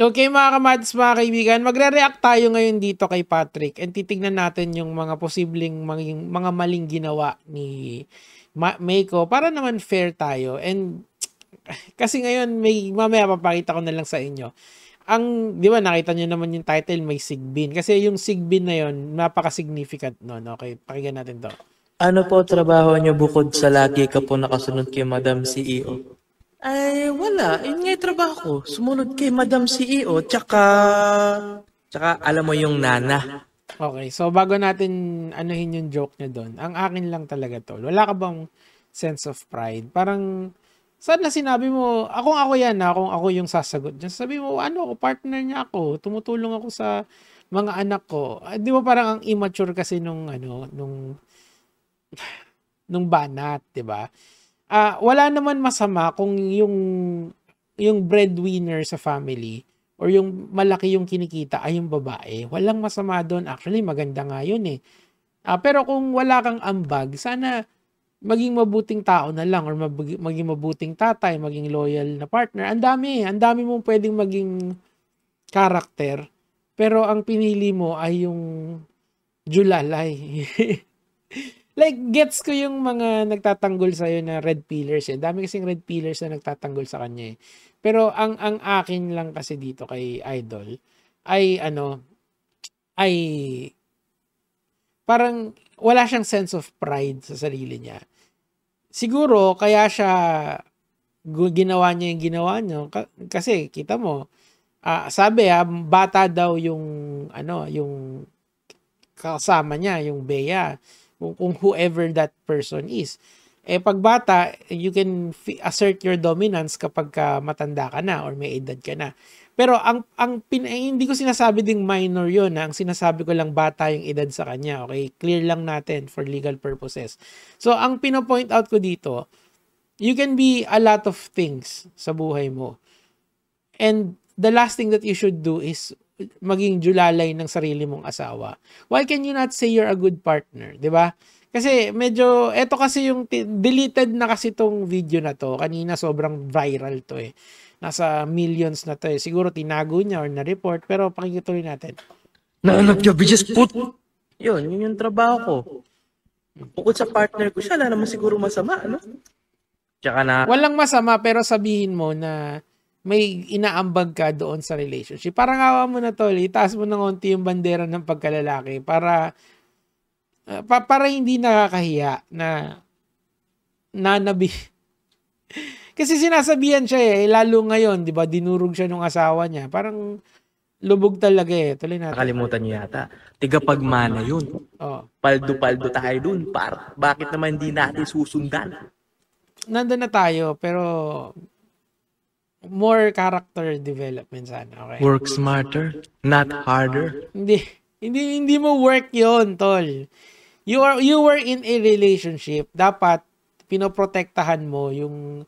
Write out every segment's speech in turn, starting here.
Okay mga kamads, mga kaibigan, magre-react tayo ngayon dito kay Patrick and titignan natin yung mga posibleng mga maling ginawa ni Meiko para naman fair tayo. And kasi ngayon mamaya papakita ko na lang sa inyo. Di ba nakita nyo naman yung title, may Sigbin. Kasi yung Sigbin na yon napaka-significant nun. Okay, pakinggan natin to. Ano po trabaho nyo bukod sa lagi ka po nakasunod kay Madam CEO? Ay, wala. Yun nga yung trabaho ko. Sumunod kay Madam CEO, tsaka alam mo yung nana. Okay, so bago natin anuhin yung joke niya doon, ang akin lang talaga to. Wala ka bang sense of pride? Parang, sana sinabi mo, ako yan, kung ako yung sasagot niya. Sabi mo, ako, partner niya ako. Tumutulong ako sa mga anak ko. Di ba parang ang immature kasi nung banat, di ba? Wala naman masama kung yung breadwinner sa family or yung malaki yung kinikita ay yung babae. Walang masama doon. Actually, maganda nga yun eh. Pero kung wala kang ambag, sana maging mabuting tao na lang or maging mabuting tatay, maging loyal na partner. Ang dami mong pwedeng maging karakter. Pero ang pinili mo ay yung julalay. Like, gets ko yung mga nagtatanggol sa'yo na red pillars eh. Dami kasing red pillars na nagtatanggol sa kanya eh. Pero ang akin lang kasi dito kay Idol ay ay parang wala siyang sense of pride sa sarili niya. Siguro kaya siya ginawa niya yung ginawa niya kasi kita mo sabi bata daw yung yung kasama niya, yung Bea, kung whoever that person is. Pag bata, you can assert your dominance kapag matanda ka na or may edad ka na. Pero hindi ko sinasabi ding minor yun. Ang sinasabi ko lang bata yung edad sa kanya. Okay? Clear lang natin for legal purposes. So, ang pino-point out ko dito, you can be a lot of things sa buhay mo. And the last thing that you should do is maging julalay ng sarili mong asawa. Why can you not say you're a good partner? 'Di ba? Kasi medyo, eto kasi yung deleted na kasi tong video na to. Kanina sobrang viral to eh. Nasa millions na to eh. Siguro tinago niya or na-report. Pero pakikituloy natin. Nahanap niya, just put. Yun yung trabaho ko. Bukod sa partner ko, siya na naman siguro masama, ano? Tsaka na... Walang masama, pero sabihin mo na may inaambag ka doon sa relationship. Parang awa mo na tol, itaas mo ng konti yung bandera ng pagkalalaki para hindi nakakahiya na nanabi. Kasi sinasabihan siya lalo ngayon, 'di ba? Dinurog siya ng asawa niya. Parang lubog talaga eh. Tuloy natin. Nakalimutan niyo yata. Tigapagmana yun. Oh. Paldo-paldo tayo dun. Bakit naman hindi natin susundan? Nandun na tayo, pero more character development sana. Okay? Work smarter, not harder. Hindi mo work yon tol. You were in a relationship. Dapat pinoprotektahan mo yung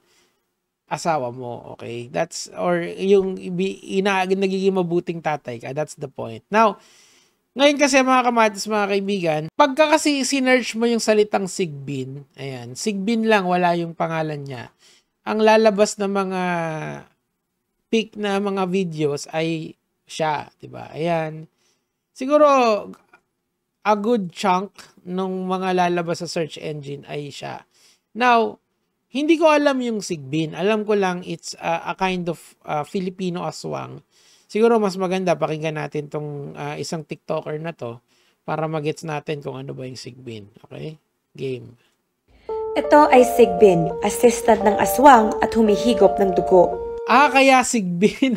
asawa mo, okay? That's, or yung nagiging mabuting tatay ka. That's the point. Now, ngayon kasi mga kamatis, mga kaibigan, pagka kasi sinearch mo yung salitang Sigbin, ayan, Sigbin lang, wala yung pangalan niya. Ang lalabas na mga pic na mga videos ay siya, 'di ba? Ayan. Siguro a good chunk ng mga lalabas sa search engine ay siya. Now, hindi ko alam yung Sigbin. Alam ko lang it's a kind of Filipino aswang. Siguro mas maganda pakinggan natin tong isang TikToker na to para magets natin kung ano ba yung Sigbin. Okay? Game. Ito ay Sigbin, assistant ng aswang at humihigop ng dugo. Kaya Sigbin.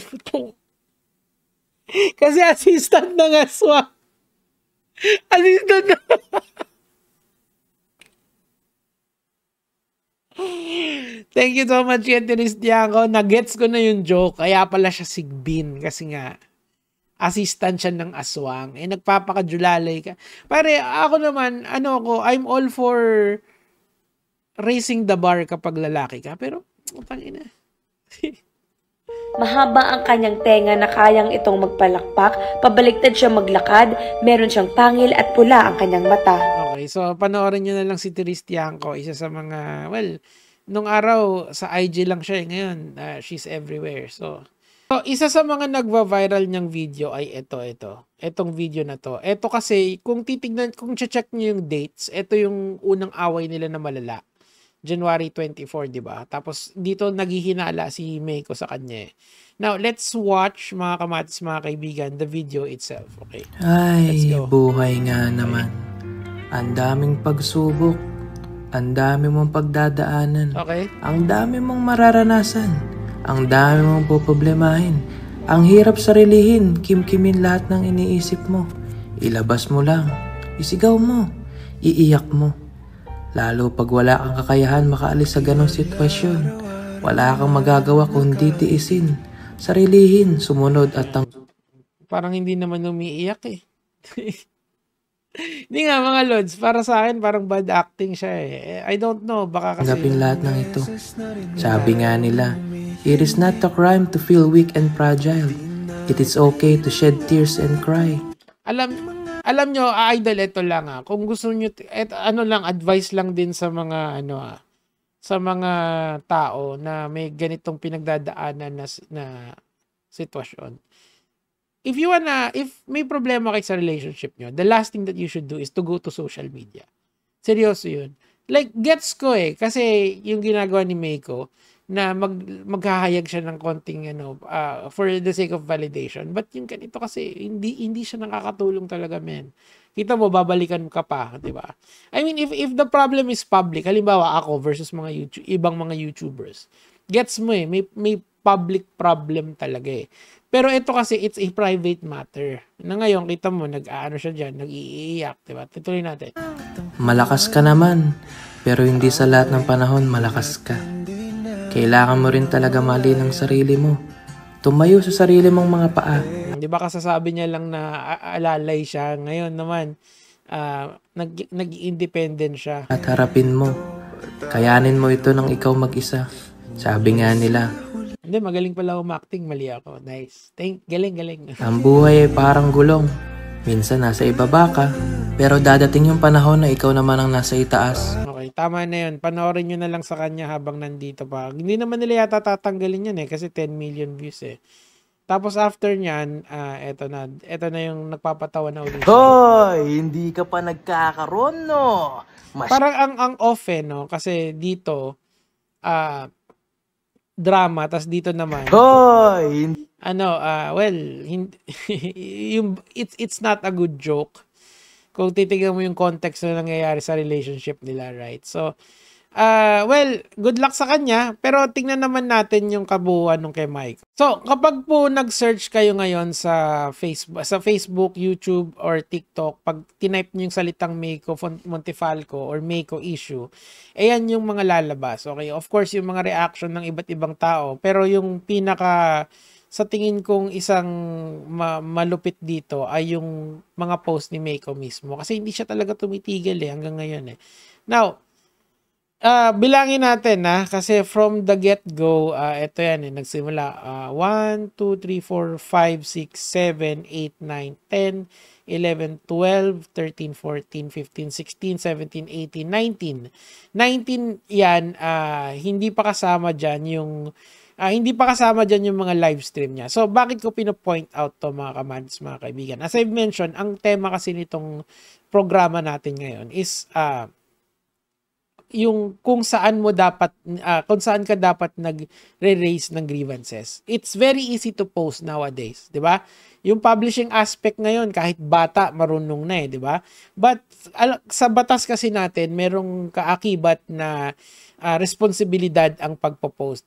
Kasi assistant ng aswang. Assistant ng... Thank you so much, Tiris Dianco. Nagets ko na yung joke. Kaya pala siya Sigbin. Kasi nga, assistant siya ng aswang. Nagpapakajulalay ka. Pare, ako naman, I'm all for raising the bar kapag lalaki ka. Pero, tangina. Mahaba ang kanyang tenga na kayang itong magpalakpak, pabaliktad siya maglakad, meron siyang pangil at pula ang kanyang mata. Okay, so panoorin nyo na lang si Tiris Dianco, isa sa mga, nung araw sa IG lang siya ngayon, she's everywhere. So, So, isa sa mga nagva-viral niyang video ay ito. Etong video na to. Ito kasi, kung check niyo yung dates, ito yung unang away nila na malala. January 24, di ba? Tapos, dito naghihinala si Meiko sa kanya. Now, let's watch, mga kamatis, mga kaibigan, the video itself. Okay? Let's Ay, go. buhay nga naman. Ang daming pagsubok. Ang dami mong pagdadaanan. Okay? Ang dami mong mararanasan. Ang dami mong poproblemahin. Ang hirap sarilihin, kimkimin lahat ng iniisip mo. Ilabas mo lang. Isigaw mo. Iiyak mo. Lalo pag wala kang kakayahan makaalis sa ganong sitwasyon. Wala kang magagawa kundi tiisin. Sarilihin, sumunod at Parang hindi naman umiiyak eh. Hindi nga mga lods, para sa akin parang bad acting siya eh. I don't know, baka kasi... tanggapin lahat ng ito. Sabi nga nila, it is not a crime to feel weak and fragile. It is okay to shed tears and cry. Alam nyo, idol, ito lang kung gusto nyo, advice lang din sa mga, sa mga tao na may ganitong pinagdadaanan na sitwasyon. If may problema kayo sa relationship nyo, the last thing that you should do is to go to social media. Seryoso yun. Like, gets ko kasi yung ginagawa ni Meiko, na maghahayag siya ng konting for the sake of validation. But yung ganito kasi hindi siya nakakatulong talaga, men. Kita mo, babalikan ka pa, 'di ba? I mean, if the problem is public, halimbawa ako versus mga ibang mga YouTubers. Gets mo may public problem talaga Pero ito kasi it's a private matter. Na ngayon kita mo siya diyan, nag-iiyak, 'di ba? Tuloy natin. Malakas ka naman, pero hindi sa lahat ng panahon malakas ka. Kailangan mo rin talaga mahalin ang sarili mo. Tumayo sa sarili mong mga paa. Di ba kasasabi niya lang na alalay siya. Ngayon naman, nag-independent siya. At harapin mo. Kayanin mo ito ng ikaw mag-isa. Sabi nga nila. Hindi, magaling pala umacting. Mali ako. Nice. Galing. Ang buhay ay parang gulong. Minsan nasa ibaba ka, pero dadating yung panahon na ikaw naman ang nasa itaas. Okay, tama na yun. Panoorin nyo na lang sa kanya habang nandito pa. Hindi naman nila yata tatanggalin yan kasi 10 million views Tapos after nyan, eto na yung nagpapatawa na ulit. Hoy, hindi ka pa nagkakaroon, no? Parang ang off no? Kasi dito, drama, tas dito naman. Hoy! It's not a good joke. Kung titignan mo yung context na nangyayari sa relationship nila, right? So, good luck sa kanya. Pero tingnan naman natin yung kabuuan nung kay Mike. So, kapag po nag-search kayo ngayon sa Facebook, YouTube, or TikTok, pag tinype nyo yung salitang Meiko Montefalco or Meiko issue, ayan yung mga lalabas. Okay? Of course, yung mga reaction ng iba't ibang tao. Pero yung sa tingin kong isang malupit dito ay yung mga post ni Meiko mismo. Kasi hindi siya talaga tumitigil hanggang ngayon Now, bilangin natin kasi from the get-go, ito yan nagsimula 1, 2, 3, 4, 5, 6, 7, 8, 9, 10, 11, 12, 13, 14, 15, 16, 17, 18, 19. 19 yan, hindi pa kasama dyan yung mga live stream niya. So, bakit ko pino-point out to mga kamads, mga kaibigan? As I've mentioned, ang tema kasi nitong programa natin ngayon is yung kung saan ka dapat nagre-raise ng grievances. It's very easy to post nowadays, 'di ba? Yung publishing aspect ngayon kahit bata marunong na 'di ba? But sa batas kasi natin merong kaakibat na responsibilidad ang pagpo-post.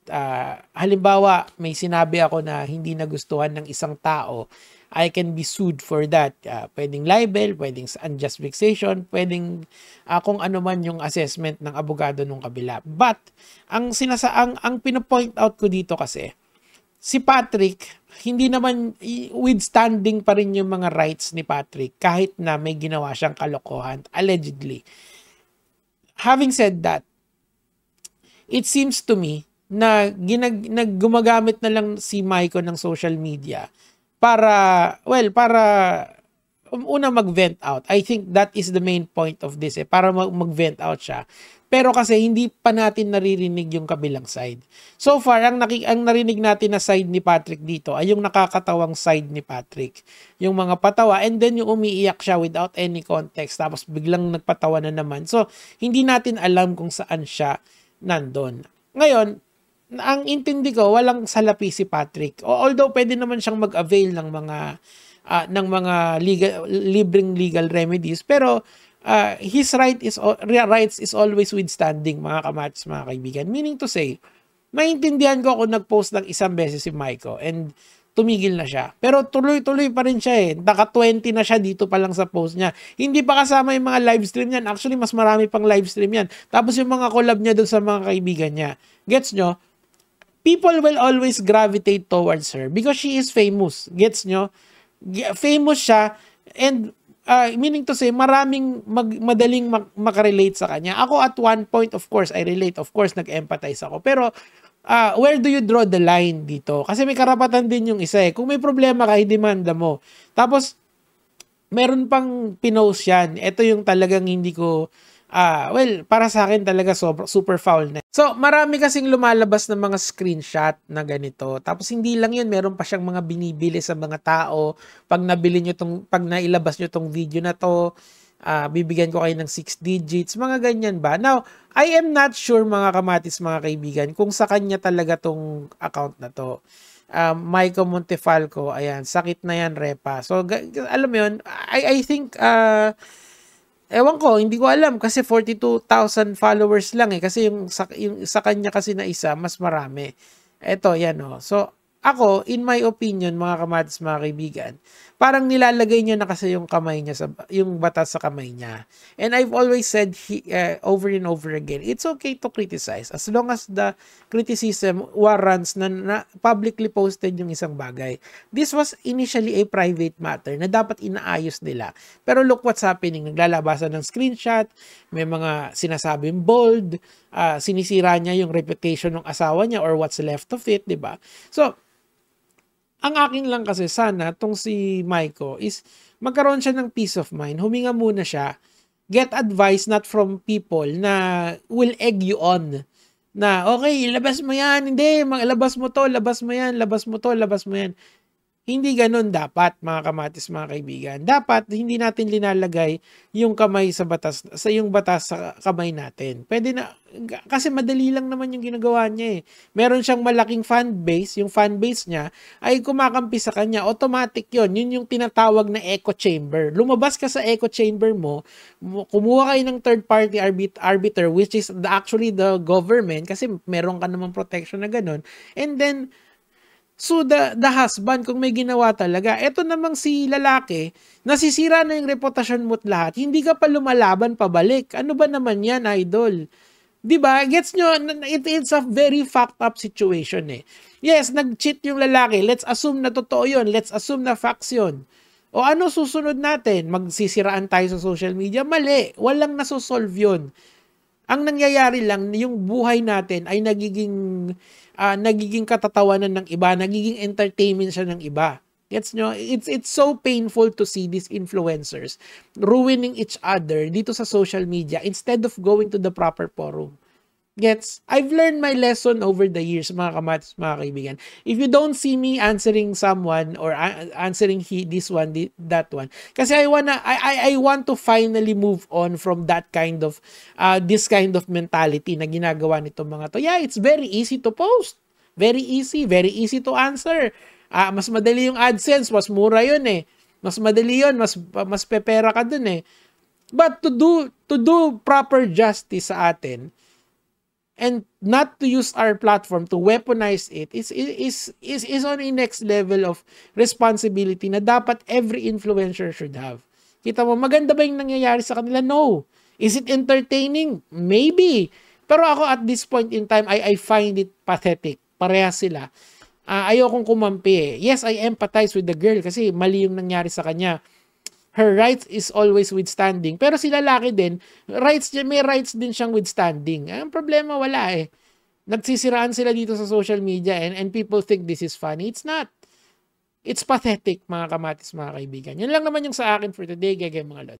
Halimbawa, may sinabi ako na hindi nagustuhan ng isang tao, I can be sued for that. Pwedeng libel, pwedeng unjust vexation, pwedeng kung ano man yung assessment ng abogado nung kabila. But, ang pino-point out ko dito kasi, si Patrick, hindi naman withstanding pa rin yung mga rights ni Patrick kahit na may ginawa siyang kalokohan, allegedly. Having said that, it seems to me na gumagamit na lang si Meiko ng social media para una mag-vent out. I think that is the main point of this para mag-vent out siya. Pero kasi hindi pa natin naririnig yung kabilang side. So far, ang narinig natin na side ni Patrick dito ay yung nakakatawang side ni Patrick. Yung mga patawa and then yung umiiyak siya without any context tapos biglang nagpatawa na naman. So, hindi natin alam kung saan siya nandun. Ngayon, ang intindi ko, walang salapi si Patrick. Although pwede naman siyang mag-avail ng mga libreng legal remedies, pero his rights is always withstanding, mga kamatis, mga kaibigan. Meaning to say, maintindihan ko kung nag-post ng isang beses si Maiko and tumigil na siya. Pero tuloy-tuloy pa rin siya Naka-20 na siya dito pa lang sa post niya. Hindi pa kasama yung mga live stream niyan. Actually, mas marami pang live stream yan. Tapos yung mga collab niya doon sa mga kaibigan niya. Gets nyo? People will always gravitate towards her because she is famous. Gets nyo? Famous siya and meaning to say, maraming madaling makarelate sa kanya. Ako at one point, of course, I relate. Of course, nag-empathize ako. Pero where do you draw the line dito? Kasi may karapatan din yung isa Kung may problema ka, i-demanda mo. Tapos, meron pang pinost yan. Ito yung talagang hindi ko para sa akin talaga super foul na. So, marami kasing lumalabas ng mga screenshot na ganito. Tapos hindi lang 'yun, meron pa siyang mga binibili sa mga tao. Pag nailabas niyo tong video na to, bibigyan ko kayo ng 6 digits, mga ganyan ba? Now, I am not sure mga kamatis, mga kaibigan, kung sa kanya talaga tong account na to. Maiko Montefalco, ayan, sakit na yan, Repa. So, alam mo 'yun, I think ewan ko, hindi ko alam kasi 42,000 followers lang kasi yung sa kanya kasi na isa mas marami. Eto, yan So, ako, in my opinion, mga kamatis, mga kaibigan, parang nilalagay niya na kasi yung kamay niya yung batas sa kamay niya. And I've always said over and over again, it's okay to criticize as long as the criticism warrants na publicly posted yung isang bagay. This was initially a private matter na dapat inaayos nila. Pero look what's happening. Naglalabasan ng screenshot, may mga sinasabing bold, sinisira niya yung reputation ng asawa niya or what's left of it, di ba? So, ang akin lang kasi sana tong si Maiko is magkaroon siya ng peace of mind. Huminga muna siya. Get advice not from people na will egg you on. Na okay, labas mo yan. Hindi, labas mo to, labas mo yan, labas mo to, labas mo yan. Hindi ganun dapat, mga kamatis, mga kaibigan. Dapat hindi natin linalagay yung kamay sa batas sa kamay natin. Pwede na kasi madali lang naman yung ginagawa niya Meron siyang malaking fan base, yung fan base niya ay kumakampi sa kanya. Automatic 'yon. Yun yung tinatawag na echo chamber. Lumabas ka sa echo chamber mo, kumuha kayo ng third party arbiter which is actually the government kasi meron ka namang protection na ganun. And then so the husband, kung may ginawa talaga, eto namang si lalaki, nasisira na yung reputasyon mo't lahat, hindi ka pa lumalaban pabalik. Ano ba naman yan, idol? Diba? Gets nyo? It's a very fucked up situation Yes, nag-cheat yung lalaki. Let's assume na totoo yun. Let's assume na facts yun. O ano susunod natin? Magsisiraan tayo sa social media? Mali. Walang nasosolve yun. Ang nangyayari lang, yung buhay natin ay nagiging katatawanan ng iba, nagiging entertainment siya ng iba. Gets nyo? It's so painful to see these influencers ruining each other dito sa social media instead of going to the proper forum. Gets? I've learned my lesson over the years, mga kamatis, mga kaibigan. If you don't see me answering someone or answering this one, that one, kasi I want to finally move on from that kind of this kind of mentality na ginagawa nito mga to. Yeah, it's very easy to post. Very easy to answer. Mas madali yung AdSense, mas mura yun Mas madali yun, mas pepera ka dun But to do proper justice sa atin, and not to use our platform to weaponize it is on a next level of responsibility na dapat every influencer should have. Kita mo, maganda ba yung nangyayari sa kanila? No. Is it entertaining? Maybe. Pero ako at this point in time, I find it pathetic. Parehas sila. Ayokong kumampi Yes, I empathize with the girl kasi mali yung nangyari sa kanya. Her rights is always withstanding. Pero si lalaki din, may rights din siyang withstanding. Ang problema, wala Nagsisiraan sila dito sa social media and people think this is funny. It's not. It's pathetic, mga kamatis, mga kaibigan. Yan lang naman yung sa akin for today, mga lod.